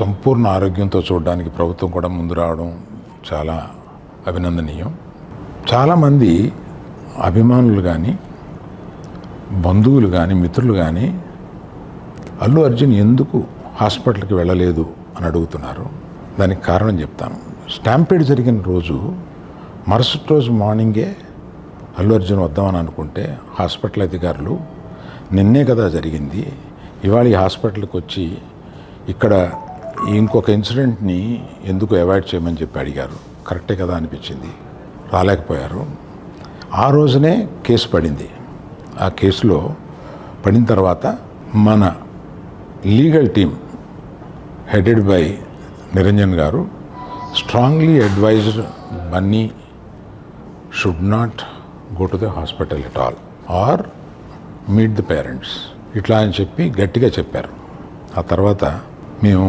సంపూర్ణ ఆరోగ్యంతో చూడడానికి ప్రభుత్వం కూడా ముందు రావడం చాలా అభినందనీయం. చాలామంది అభిమానులు కానీ, బంధువులు కానీ, మిత్రులు కానీ అల్లు అర్జున్ ఎందుకు హాస్పిటల్కి వెళ్ళలేదు అని అడుగుతున్నారు. దానికి కారణం చెప్తాను. స్టాంపేడ్ జరిగిన రోజు మరుసటి రోజు మార్నింగే అల్లు అర్జున్ వద్దామని అనుకుంటే హాస్పిటల్ అధికారులు నిన్నే కదా జరిగింది, ఇవాళ ఈ హాస్పిటల్కి వచ్చి ఇక్కడ ఇంకొక ఇన్సిడెంట్ని ఎందుకు అవాయిడ్ చేయమని చెప్పి అడిగారు. కరెక్టే కదా అనిపించింది. రాలేకపోయారు. ఆ రోజునే కేసు పడింది. ఆ కేసులో పడిన తర్వాత మన legal team headed by Niranjan గారు strongly advised Bunny should not go to the hospital at all or meet the parents ఇట్లా అని చెప్పి గట్టిగా చెప్పారు. ఆ తర్వాత మేము